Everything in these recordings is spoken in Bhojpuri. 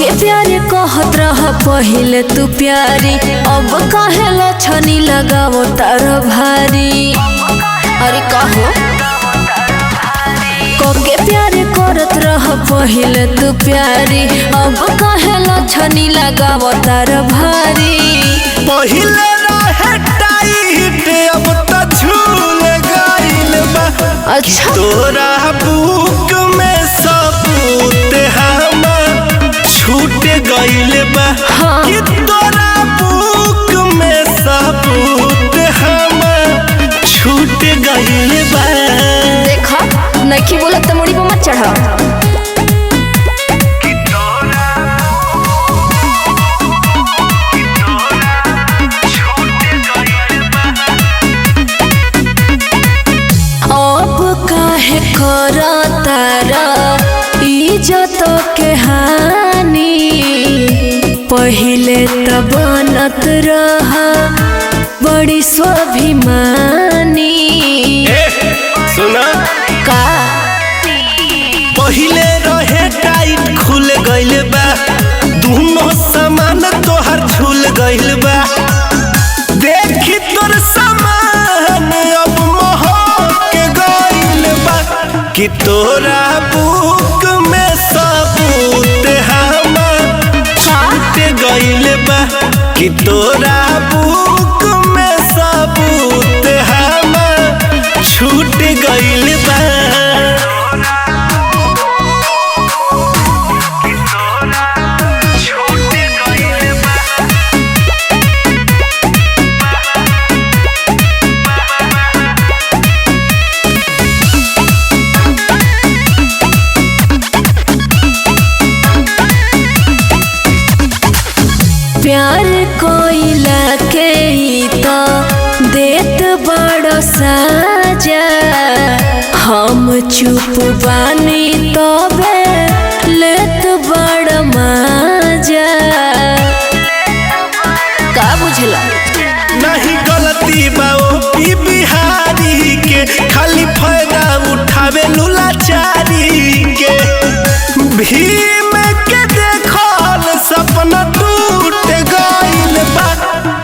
के प्यारे कहत रह पहिले तू प्यारी, अब काहे लछनी लगावो तार भारी। अरे कहो के प्यारे करत रह पहिले तू प्यारी, अब काहे लछनी लगावो तार भारी। पहिले रहे टाइट अब त झूल गइल बा। अच्छा तोरा बुक में सबूत हमर छूट गइल बा। हाँ। कि तोरा बुक में सबूत हमर छूट गइल बा। देखा नइखी बोलत त मुड़ी पे मत चढ़ा। तारा इज्जत के हानि पहिले त बनत रहा बड़ी स्वाभिमानी। सुना का पहिले रहे टाइट खुल गइल बा, दोनों सामान तोहर झूल गइल बा। देखी तोर सामान अब महक गइल बा। कि तोरा बुक में सबूत हमर छूट गइल बा। कि तोरा बुक में सबूत हमर छूट गइल बा। प्यार कोइला के ही तो देत बड़ साजा, हम चुप बानी तबे लेत बड़ मजा। का बुझला नहीं गलती बा ओपी बिहारी के, खाली फायदा उठावे लुलाचारी के। भीम के देखल सपना टूट गइल बा।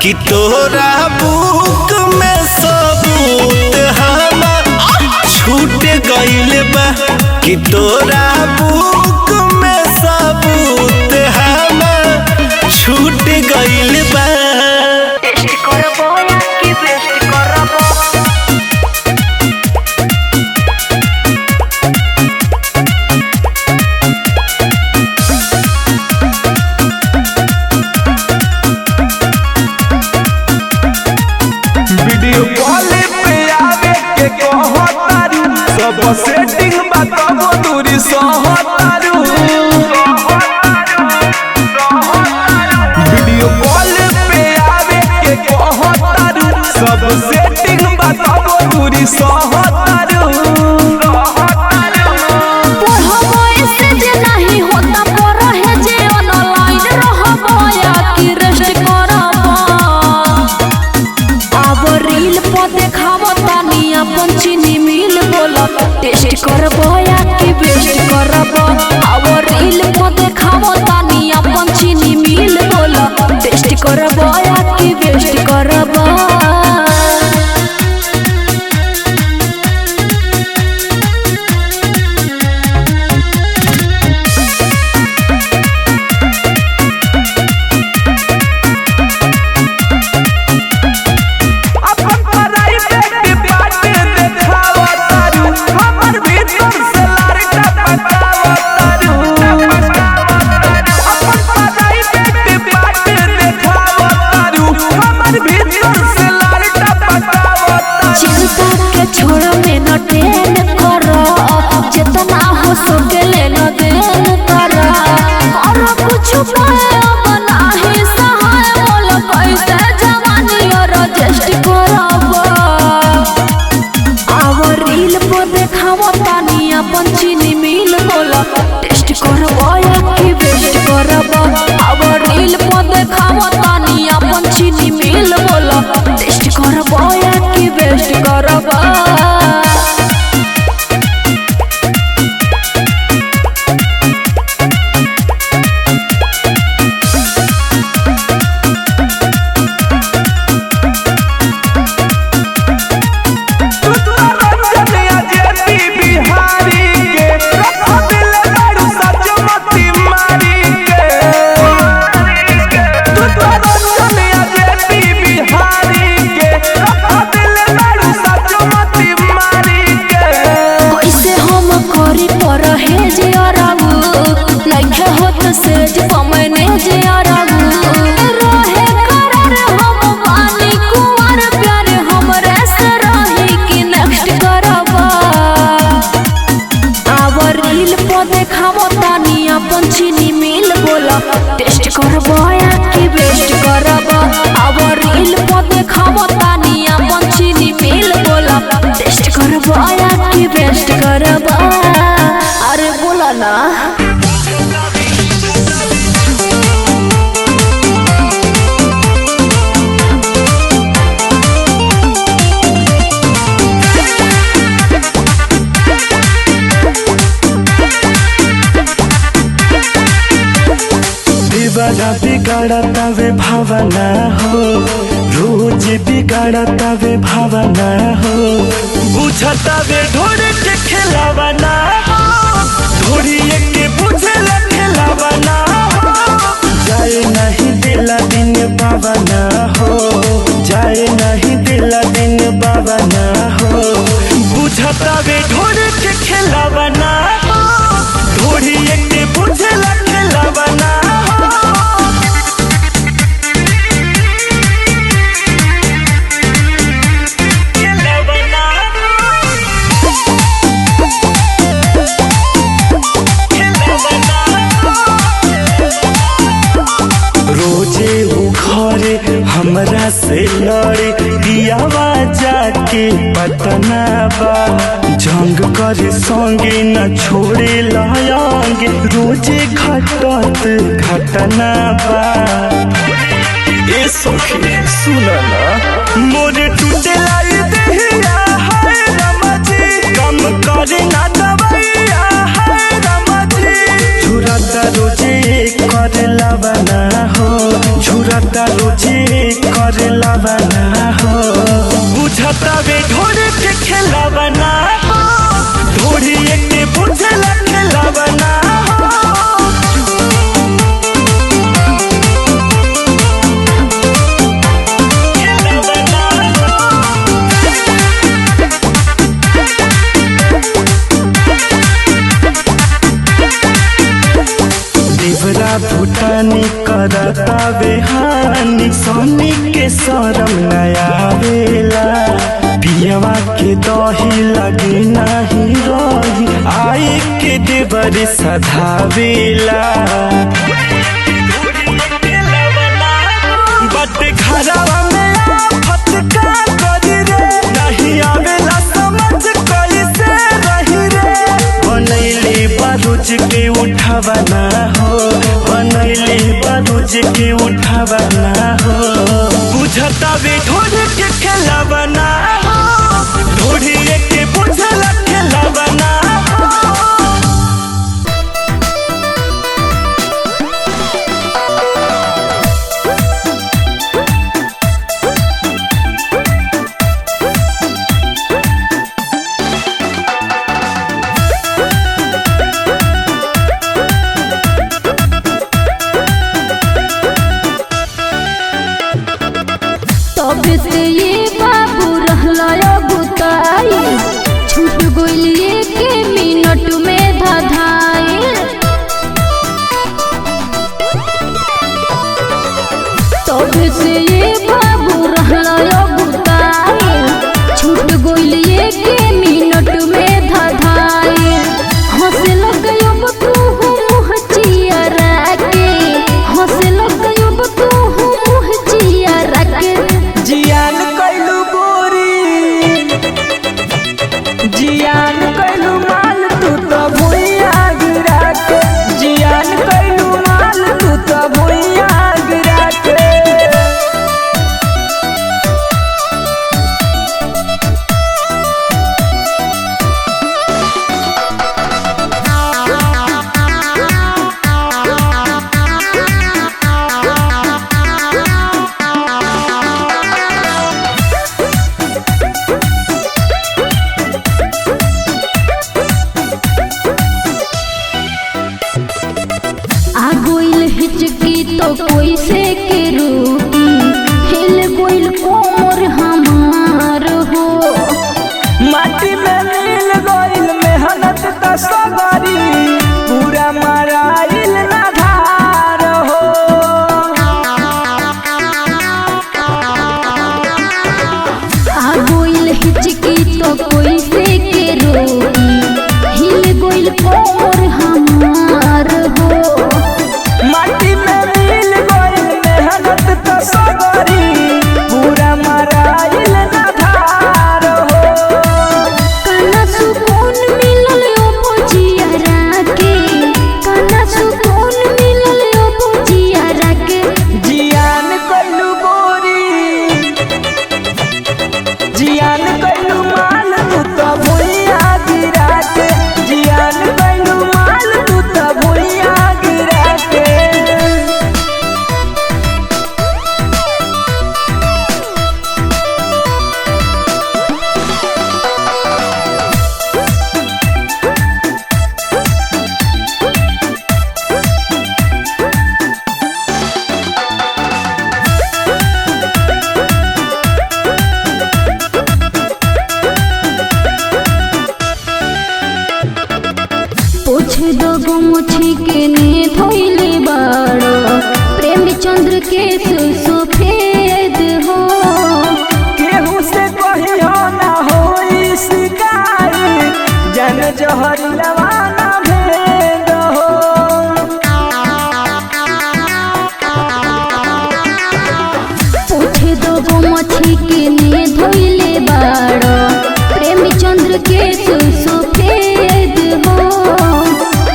कि तोरा बुक में सबूत हमर छूट गइल बा। कि तोरा बुक में सबूत हमर छूट गइल बा। वीडियो कॉल पे आवे के कहतारू, सब सेटिंग बताबो दूरी सहतारू। वीडियो कॉल पे आवे के कहतारू, सब सेटिंग बताबो दूरी सहतारू। अपन चीनी मिल बोला टेस्ट करबो या कि बेस्ट करबो। अब रील पर देखाबो तानी अपन चीनी मिल बोला टेस्ट करबो या कि बेस्ट करबो। छोड़ा में न टेन करो, जितना हो सके ले न देन करो। और कुछ पाए अब नाही सहाय बोल कैसे जवानी और टेस्ट करबो। अब रील पर देखाबो तानी अपन चीनी मिल बोला टेस्ट करबो या कि बेस्ट करबो। अब रील पर देखाबो तानी अपन चीनी मिल बोला टेस्ट करबो या कि बेस्ट करबो। मैनेज अरबू लइखे होत सेज प मैनेज अरबू रहे करार हम बानी कुंवर प्यार हमरे से रही कि नेक्स्ट करबा आवर रील प देखावो तानी अपन चीनी मिल बोला टेस्ट करबा या कि बेस्ट करबा आवर रील प देखावो तानी अपन चीनी मिल बोला टेस्ट करबा या कि बेस्ट करबा अरे बोला ना दीवाना बिगाड़ता वे भावना हो रोज बिगाड़ता वे भावना हो बुझता वे ढोरे के खिलावना हो ढोरी के बुझला खिलावना हो जाए नहीं दिला दिन बाबना हो जाए नहीं दिला दिन बाबना हो बुझता वे ढोरे के खिलावना हो ढोरी के बुझला खिलावना हमरा से लड़े दियावा जाके पतना बा जंग करे संगे न छोड़े लायांगे रोजे घटत घटना बा ए सखी सुना ना मोरे टूटे लाई देहिया हाय रमजी कम करे ना दवाइया हाय रमजी झुरता रोजे करे लावना हो झुरता रोजे करे लावना हो बुझता वे ढोरे के खिलावना हो ढोरी के बुझला खिलावना हो देवरा भूटानी करता बेहानी सोनी के शरम नया बेला पियवा के दही लगे नहीं रही आई के देवर सधावेला बट घरवा में आफत का करी रे नहीं आवेला समझ कैसे रही रे बनैले बारूज के उठावना हो बनैले बारूज के उठावना हो बुझता वे ढोरे के खिलावना हो ढोरी के बुझला खिलावना हो तब से ये बाबू रहला गुताई छूट गइलिए के मिनट में धाधाई तब से ये बाबू रहला गुताई छूट गइलिए के मिनट में धाधाई हंसे लगयो तू मुँह चियरा के हंसे लगयो तू मुँह चियरा के जियान कैलू गोरी जियान कैलू माल तू तो भुइया गिरा के जियान कैलू माल तू तो भुइया गिरा के तो कोई से के रूकी हिल गोइल कोमर हमार हो माटी में मिल गइल मेहनत का सगरी गो मुछी के ने धोइले बाड़ो प्रेमचंद्र के सुसफेद हो। केहू से कहियो ना होई शिकायत जन जहर लवाना भेद हो। पूछे दो गो मुछी के ने धोइले बाड़ो प्रेमचंद्र के सुसफेद हो।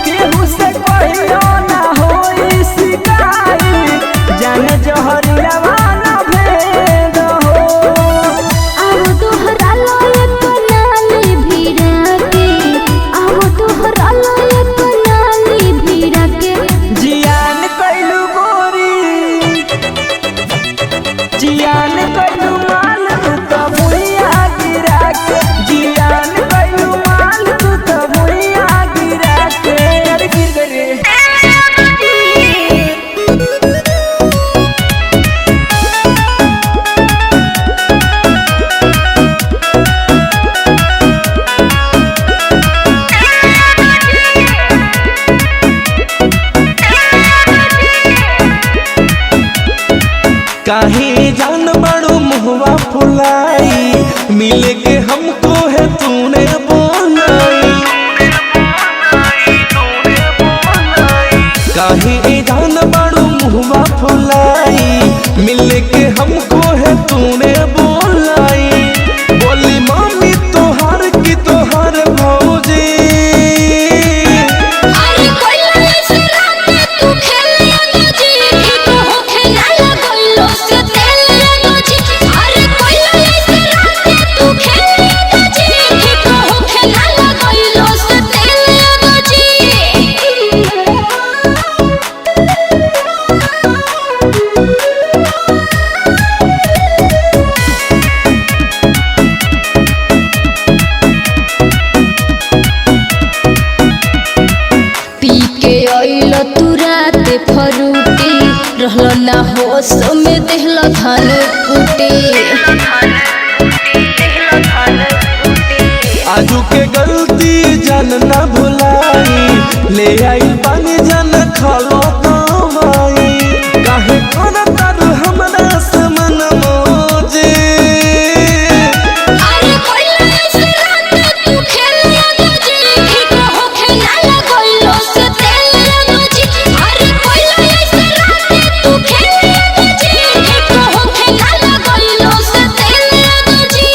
केहू से कहियो ना होई शिकायत जन जहर लवाना भेद हो। अब तोहरा लायक नाली भीड़ा के, अब तोहरा लायक नाली भीड़ा के। जियान कैलू गोरी जियान कैलू माल तू तो भुइया गिरा के। जियान कैलू माल तू तो भुइया गिरा के। अरे गिर गए रे। काहे जान बड़ो मुहवा फुलाई मिले के हमको है तूने बोलाई। काहे जान बड़ो मुहवा फुलाई मिले के हमको है तूने बोलाई। बोली मम्मी तोहार की तोहार भौजी। अरे कोइला ऐसे रात तू खेलिया नजी को हो खेला लगलो से तेलिया नजी। अरे कोइला ऐसे रात तू खेलिया नजी को हो खेला लगलो से तेलिया नजी। पी के आइल तू रात फरूटी रहल ना होश में देहल धन कुटे। आजू के गलती जन न भुलाई ले आई पानी जन खलो दवाई। काहे कर तर हमरा से मन मोजे। अरे कोइला ऐसे रात तू खेलिया नजी को हो खेला लगलो से तेलिया नजी। अरे कोइला ऐसे रात तू खेलिया नजी को हो खेला लगलो से तेलिया नजी।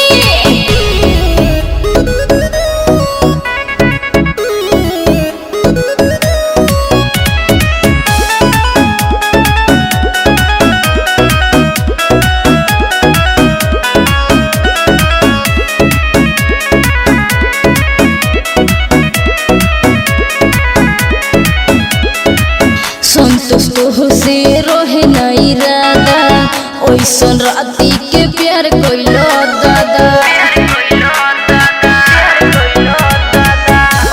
संतोष तो से रहे ना इरादा ओइसन राती के प्यार कइलो दादा।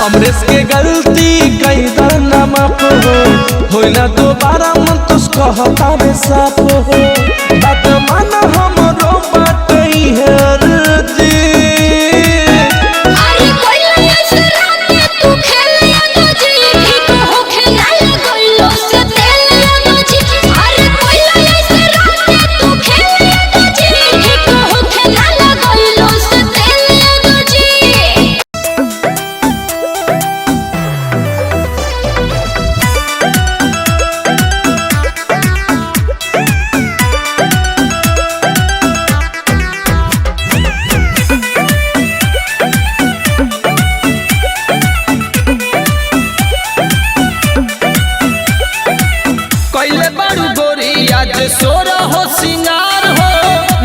अमरेश के गलती कई दाना माफ हो ना दोबारा मन तुस कहता रे साफ हो। बात मान हमरो बात है जी। अरे कोइला ऐसे रात तू खेलिया नजी को हो खेला लगलो से तेलिया नजी। अरे कोइला ऐसे रात तू खेलिया नजी को हो खेला लगलो से तेलिया नजी। कैले बारू गोरी आज सोरा हो सिंगार हो।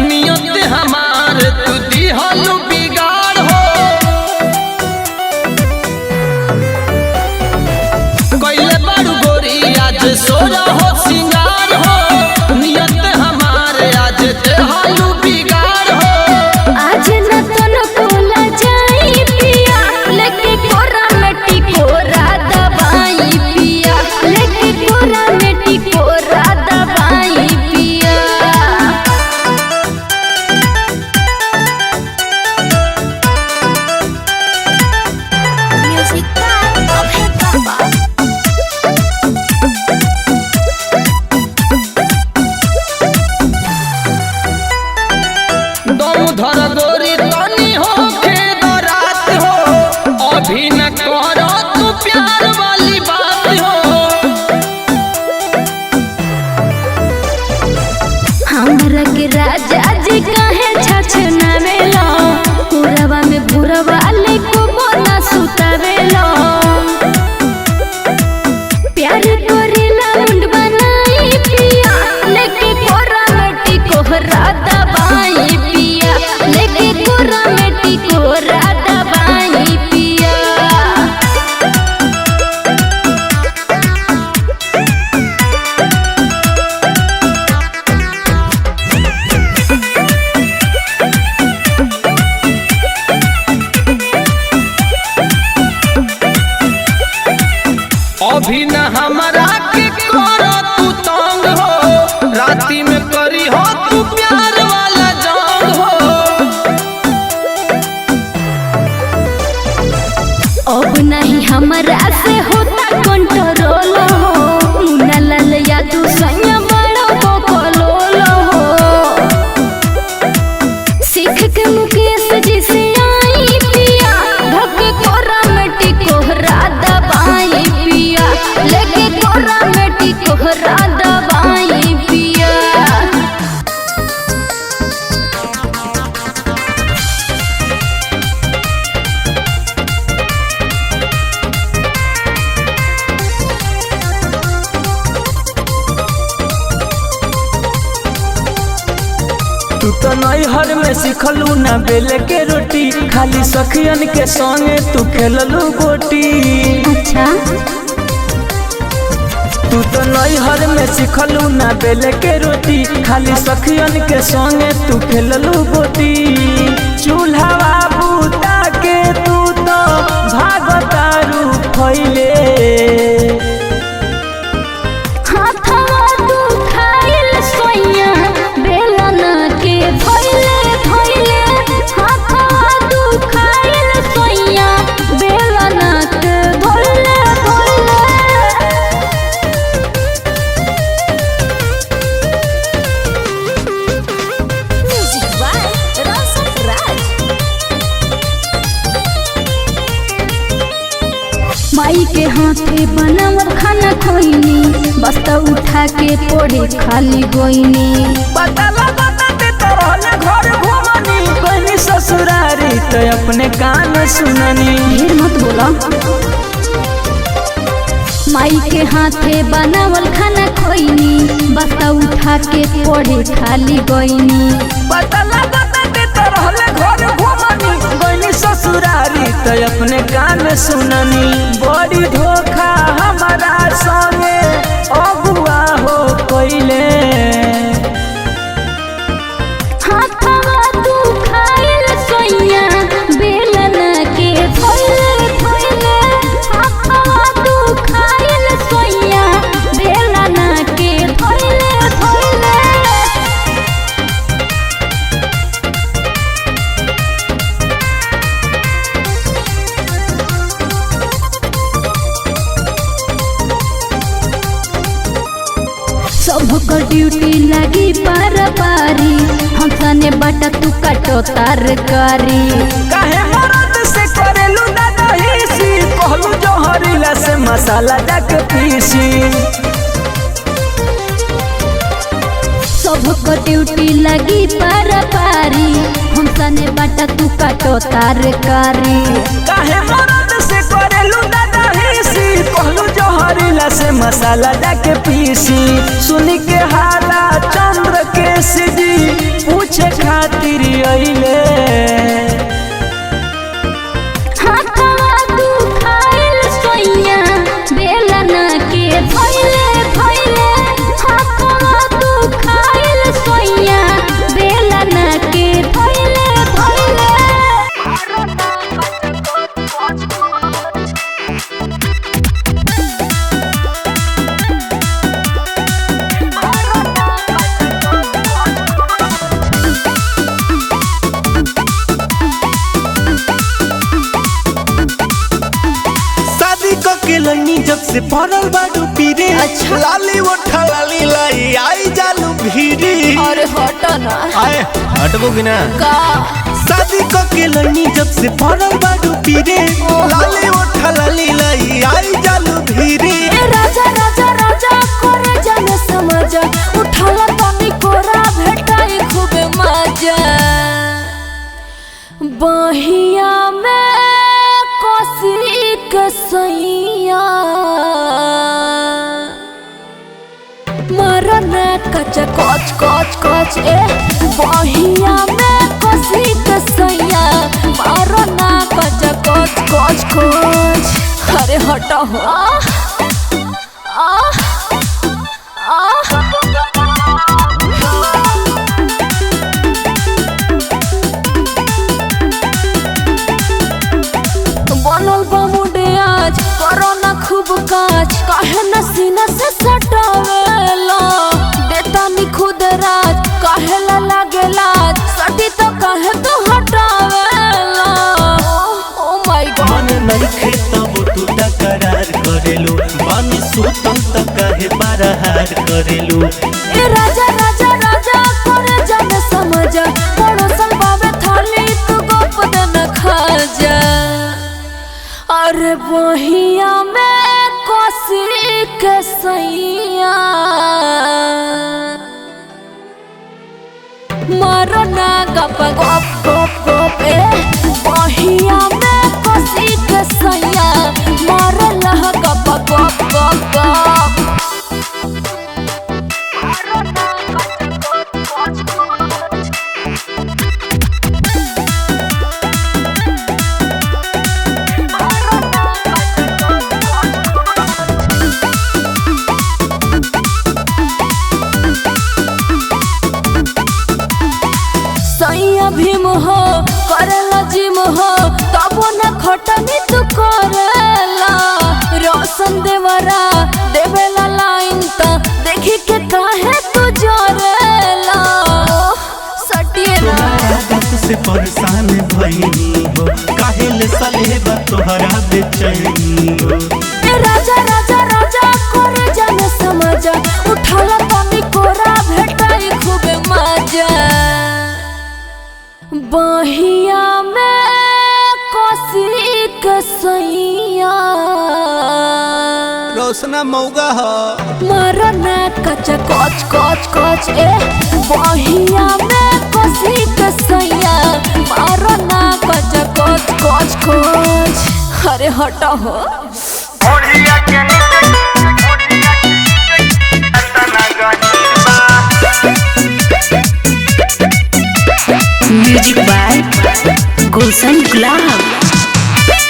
नियत हमार तू दिहलु बिगाड़ हो। कैले बारू गोरी आज सोरा हो सिंगार हो। नियत हमार आज दिहलु बिगाड़ हो। आज न तन कोला जाई पिया लेके कोरा में टिकोरा दवाई पिया लेके कोरा में टिकोरा दवाई पिया। म्यूजिक का अभे बाबा अभी न हमारा के करो तू तंग हो, राती में करी हो तू प्यार वाला जंग हो। अब नहीं हमारा से होता कंट्रोल हो, मुन्ना लाल यादव सैया बड़ा बकलोल हो। सीख के मुकेश जी से आई पिया, धके कोरा में टिकोहरा दबाई पिया, लेके कोरा में टिकोहरा दबाई पिया। तू तो नैहर में सिखलू ना बेले के रोटी, खाली सखियन के संगे तू खेललू गोटी। अच्छा तू तो नैहर में सिखलू ना बेले के रोटी, खाली सखियन के संगे तू खेललू गोटी। चूल्हा बूता के तू तो भागतारू फैले, हाथवा तू खाइल सोइया बेलन के धइले धइले, हाथवा तू खाइल सोइया बेलन के धइले धइले। म्यूजिक बाय रौशन राज। माई के हाथे बनावल खाना खोइनी, बस्ता उठा के पोड़े खाली गोइनी। पता लगाते तो रहले घर घुमनी, बनी ससुरारी तो अपने कान सुननी। ढेर मत बोला। माई के हाथे बनावल खाना खोइनी, बस्ता उठा के पोड़े खाली गोइनी। पता लगाते तो रहले घर घुमनी, बनी ससुरारी तो अपने कान सुननी। बड़ी धोखा हमारा संगे अगुआ हो कोइले, हाथवा तू खाइल सोइया बेलन के धइले धइले, हाथवा तू खाइल सोइया बेलन के धइले धइले। सबको ड्यूटी लगी पार पारी, हम सने बाटा तू काटो तरकारी। काहे मरद से करेलू दादा हिसी, कहलू जो हरीला से मसाला जाके पीसी। सबको ड्यूटी लगी पार पारी, हम सने बाटा तू काटो तरकारी। काहे मरद से करेलू दादा हिसी, कहलू जो हरीला से मसाला जाके पीसी। सुनी के हाला चंद्र के सीधी पूछे खातिर अइले, हाथवा तू खाइल सोइया बेलन के धइले धइले, हाथवा तू खाइल सोइया बेलन के धइले धइले। शादी क के लनी जब से पड़ल बाडू पीरे। अच्छा। लाली उठा लाली लाई आई जालू भीरी। अरे हटो ना आए हटबो कि ना। का शादी क के लनी जब से पड़ल बाडू पीरे। लाली उठा लाली लाई आई जालू भीरी। ए राजा राजा राजा करे जाने समझ, उठाला तनी कोरा भेटाई खूबे मजा। बहिया में कसी कसैया मरना कच कच कच कच। ए बहिया में कसी कसैया मरना कच कच कच कच। अरे हटो हो बनल बमुडे आज करो ना खूब काज। काहे न सीना से सटावेला देता नी खुद राज काहे ला लागेला सटी तो काहे तो हटावेला ओ माय गॉड मन नइखे तब तू तकरार करेलू बानी सुतम त काहे बारहार करेलू ए राजा राजा राजा करे जाने समझ पड़ोसन बाबे थाली तू गोप देना खा जा अरे बहिया में कोसी के सैया मारो ना गप गप गप गप ए बहिया में कोसी के सैया मारो ना गप गप गप गप सैया भीम हो करेला जिम हो तबो न खटनी तू करेला रोशन देवरा देवेला लाइन त देखी के काहे तू जरेला सटिए ना आदत से परेशान भइनी हो काहे ले सलेबा तोहरा बेचैनी हो ए राजा राजा राजा करे जाने समझ उठाला तनी कोरा भेटाई खूबे मजा बहिया में कोसी के सैया रोशना मौगा ह मरना कच कच कच कच ए बहिया में कोसी के सैया मरना कच कच कच कच अरे हटा हो म्यूजिक बाय गुलशन गुलाब।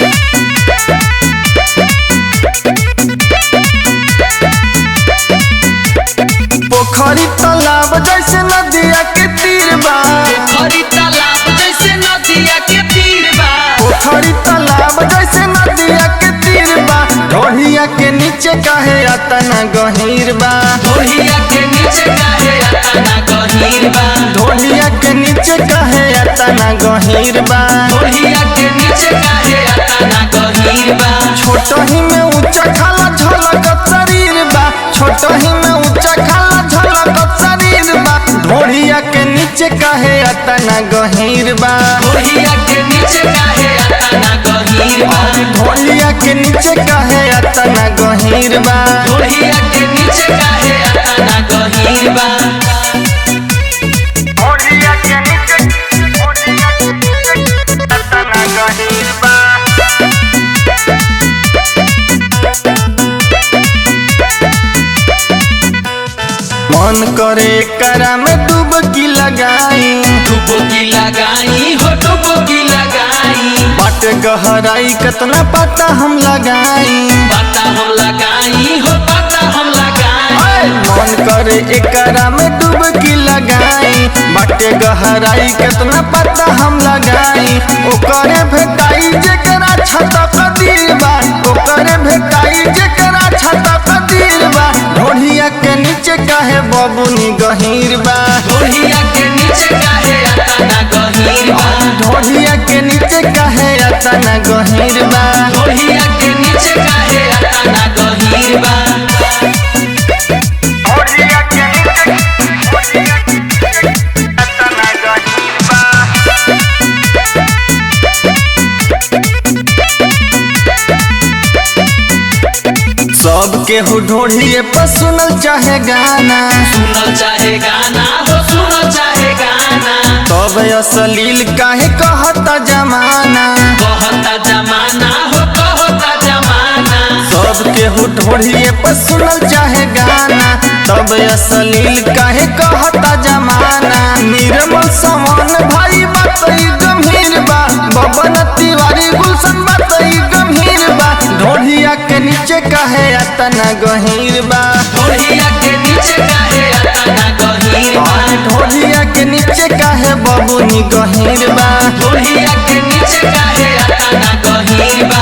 पोखरी तालाब जैसे नदिया के तीर बा पोखरी तालाब जैसे नदिया के तीर बा पोखरी तालाब जैसे नदिया के तीर बा ढोलिया के नीचे काहे अतना गहीर बा ढोलिया के नीचे काहे अतना गहीर बा ढोलिया के नीचे काहे अतना गहीर बा ढोलिया के नीचे काहे अतना गहीर बा छोट ही में ऊंचा खाला झलक शरीर बा छोट ही में ऊंचा खाला झलक शरीर बा ढोलिया के नीचे काहे अतना गहीर बा ढोलिया के नीचे काहे अतना गहीर बा ढोलिया के नीचे काहे अतना गहीर बा ढोलिया के नीचे काहे अतना गहीर बा ढोलिया के नीचे अतना गहीर बा मन करे करा में डुबकी लगाई डुबकी लगाई हो डुबकी लगाई बाट गहराई कितना पता हम लगाई पता हम लगाई हो पता हम लगाई मन करे एकरा में डुबकी लगाई बाटे गहराई कितना पता हम लगाई ओकरे भेटाई जेकरा छता कदीर बा ओकरे भेटाई जेकरा छता कदीर बा ढोलिया के नीचे काहे बबुनी गहीर बा ढोलिया के नीचे काहे अतना गहीर बा ढोलिया के नीचे काहे अतना गहीर बा ढोलिया के नीचे काहे अतना गहीर बा ढोलिया के नीचे अतना गहीर बा सब केहू ढोलिए पर सुनल चाहे गाना सुनल चाहे गाना हो सुनल चाहे गाना तब अश्लील काहे कहता जमाना कहता जमाना हो कहता जमाना सब केहू ढोलिए पर सुनल चाहे गाना तब अश्लील काहे कहता जमाना निर्मल समान भाई बात ई गंभीर बा बबन तिवारी गुलशन बात ई गंभीर बा ढोलिया के नीचे काहे अतना गहीर बा ढोलिया के नीचे काहे अतना गहीर बा ढोलिया के नीचे काहे बबुनी गहीर बा ढोलिया के नीचे काहे अतना गहीर बा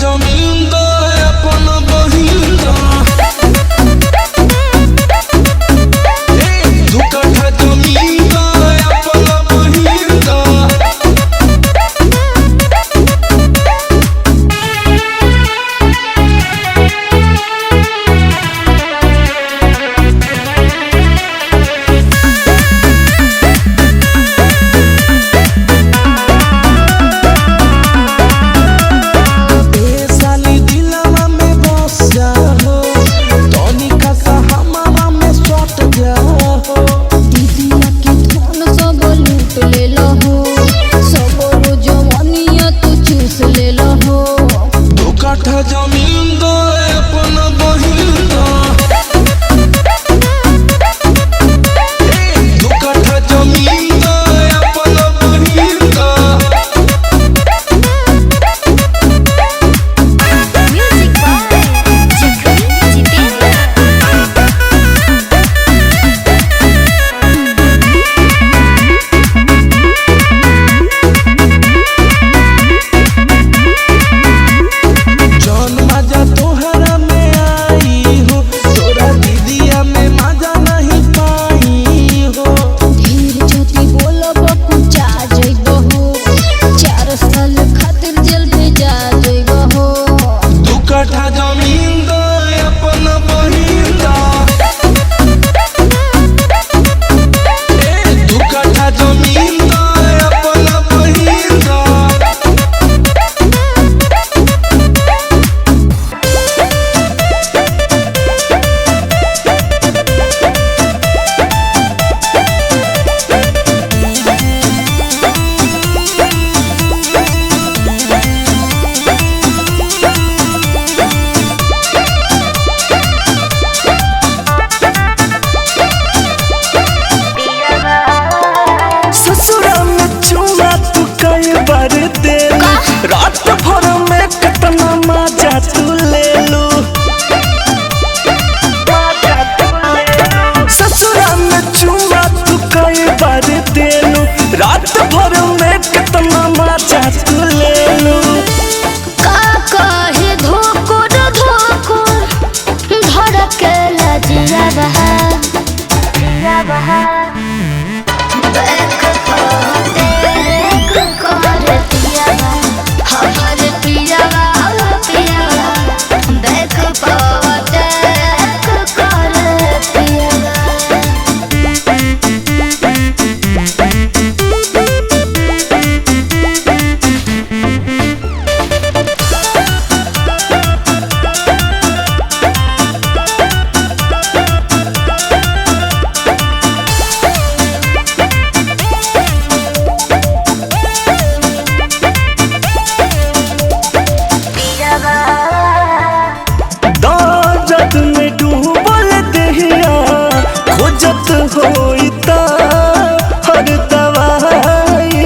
जमीन दो अपन बहिन दो, 2 कट्ठा जमीन दो अपन बहिन दो। जमीन दो अपन बहिन दो, 2 कट्ठा जमीन दो अपन बहिन दो। म्यूजिक बाय जखमी जितेंद्र। जौन मजा तोहरा में आई हो, तोरा दीदिया में मजा नहीं पाई हो। धीर ज्योति बोलब कुचा जइबहो, 4 साल खातिर जेल भेजा जइबहो। 2 कट्ठा जमीन दो अपन बहिन दो, 2 कट्ठा जमीन दो अपन बहिन दो। ससुरा में चुमा तू कई बार दे लू, रात भर में कितना मजा तू ले लू। ससुरा में चुमा तू कई बार दे लू, रात भर में कितना मजा तू ले लू। का कहे धोकुर धोकुर धड़केला जिया बहा, जिया बहा। देख कर पिया बा, हमर पिया बा, पिया बा। देख कर पिया बा। दाजत में डूबल देहिया खोजत होइता हर दवाई,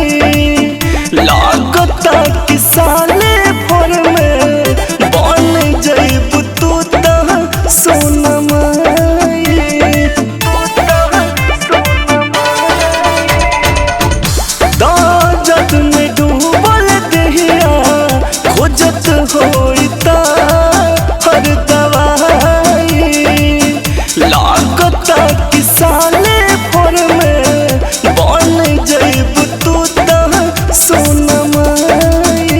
लागता कि साले भर में बन जइब तू त सोनमाई। दाजत में डूबल देहिया खोजत होइता हर दवाई, लागता कि साले भर में बन जइब तू त सोनमाई।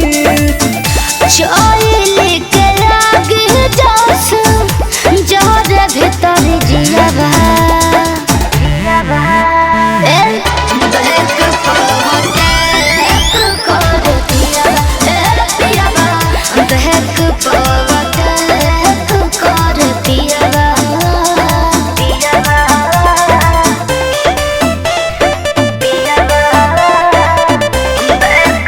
चोइल के लाग जास जोर भीतर जिया बा, जिया बा। ए देख कर पिया बा, ए पिया बा। देख कर पिया बा, पिया बा। पिया बा। देख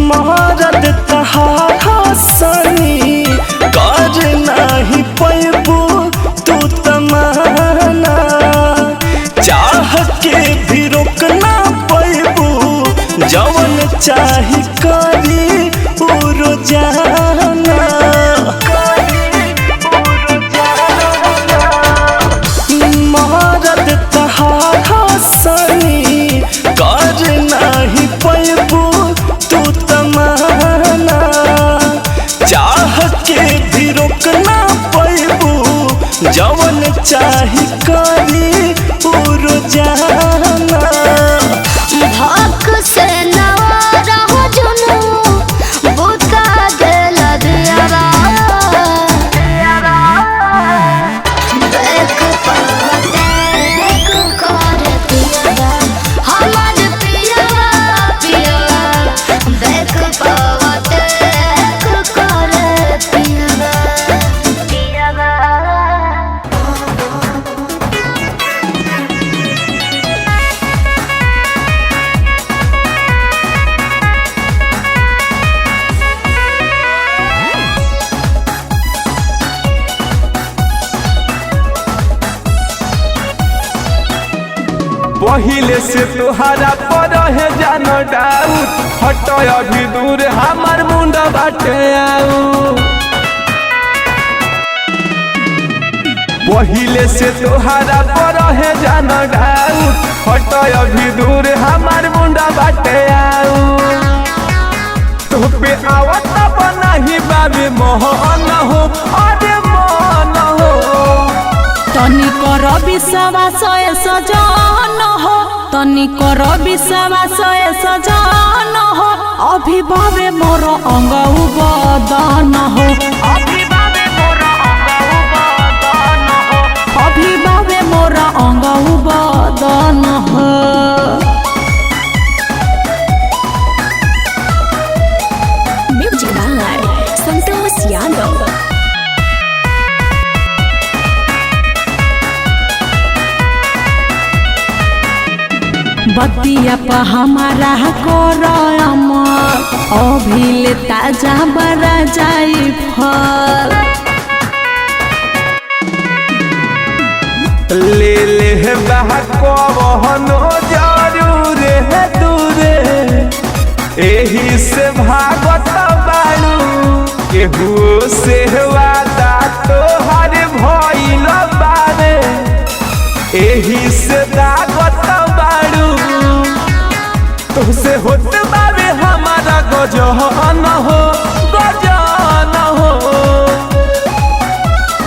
महारत तहारा सनी कर नाही पैबू तू तमाना, चाह के भी रोकना पैबू जवन चाही करी उ रोजाना मरद तहार सनी कर नाही पैबू तू तमाना चाह के भी रोक ना पैबू जवन चाही करी उ रोजाना भक से नवारा हो जुनू बुता गेल दियारा देख पवते कर पियारा हमर पियारा पियारा देख पवते कर पियारा पियारा। पहिले से तोहरा पर है जान डाउट हट अभी दूर हमार मुंडा बाटे आऊ पहिले से तोहरा पर है जान डाउट हट अभी दूर हमार मुंडा बाटे आऊ तो पे आवत बनाही बाबे मोहन हो अरे मन हो तनी कर विश्वास सजन हो तनी कर विश्वास सजन हो अभिभावे मोर अंग बदन हो अभिभावे मोर अंग बदन हो। Music by Santosh Yadav. बतिया पर हमारा कर अमर अभिले ताजा बरा जाई फल ले ले बहनो जरूर है दूरे एही से भागत बाड़ू केहू से वादा तोहर भइल बारे एही से दागत बाड़ू तुझसे होत बाबे हमारा गजन हो गजन हो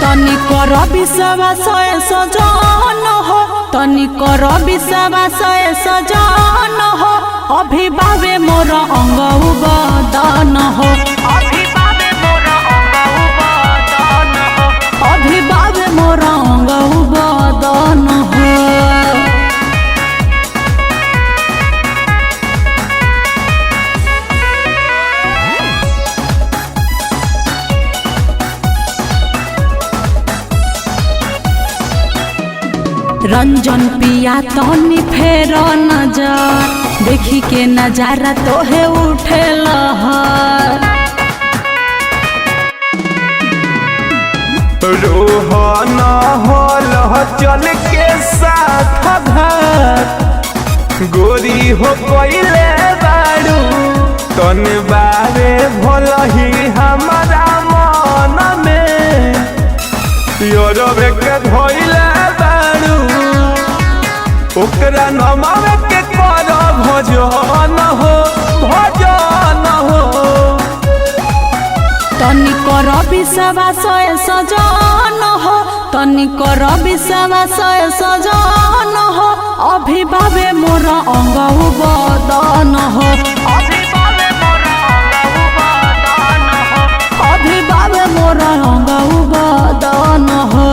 तनी कर विश्वास सजन हो तनी कर विश्वास सजन हो अभिभावे मोर अंग बदन हो अभिभावे मोर अंग बदन हो। रंजन पिया तनी फेर नजर देखी के नजारा तोहे उठे लहर रोहन होल चल के साथ घर गोरी हो कोइले बाड़ू तन बारे भल ही हमारा मन में योरबे के धोइले बाड़ू ओकरा नमावे के कर भजन हो भजन हो तनी कर विश्वास सजन हो तनी कर विश्वास सजन हो अभिभावे मोर अंग बदन हो अभिभावे मोर अंग बदन हो।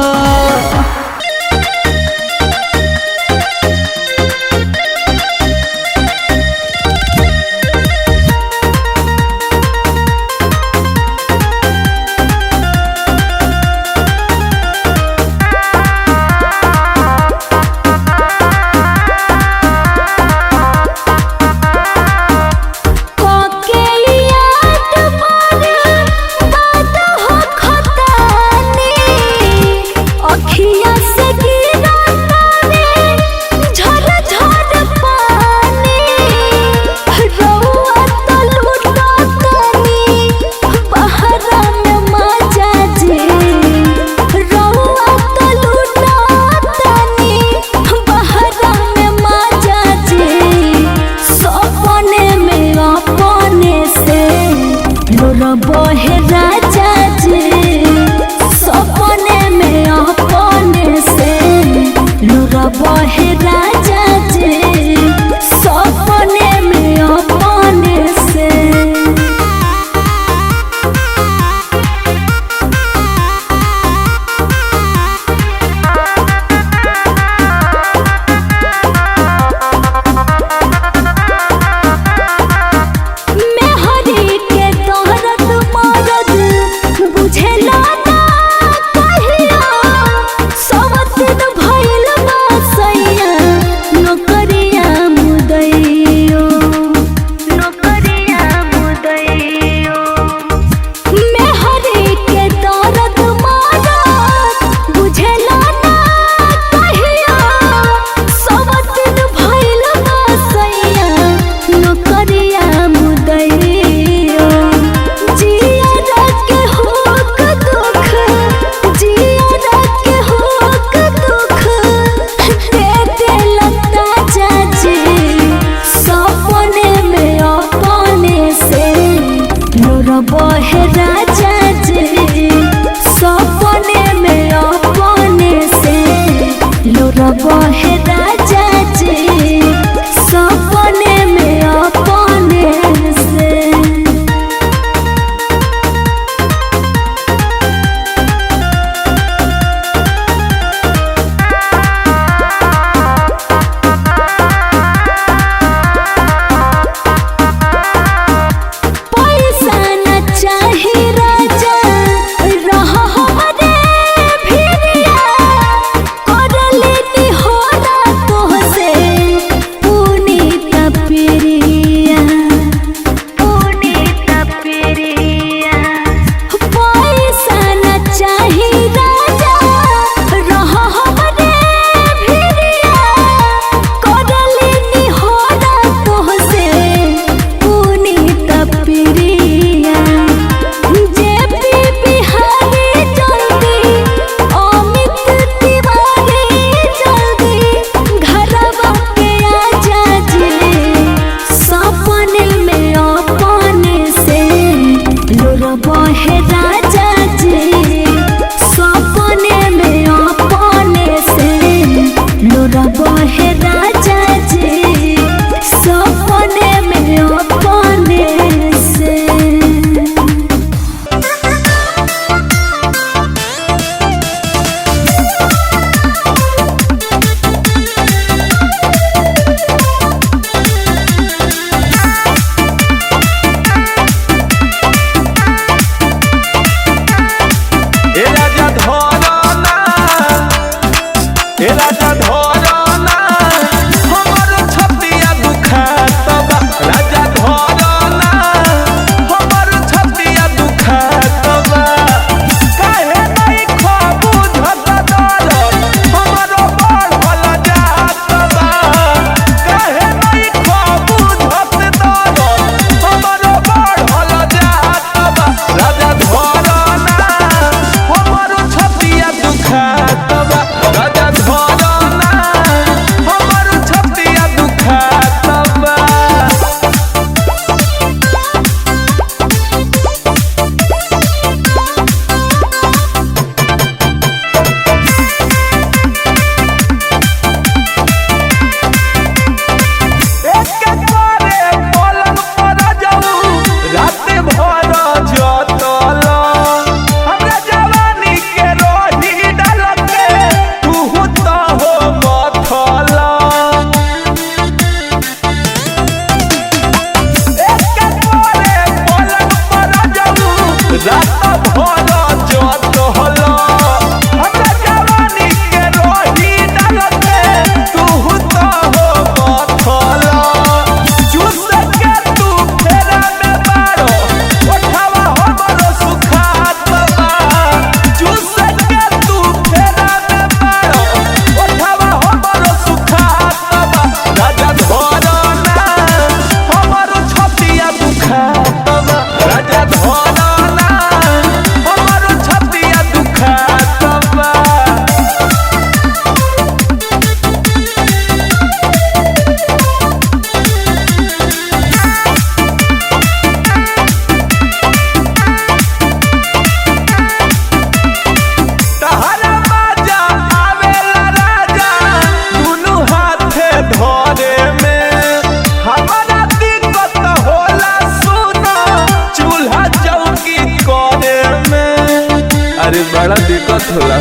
होला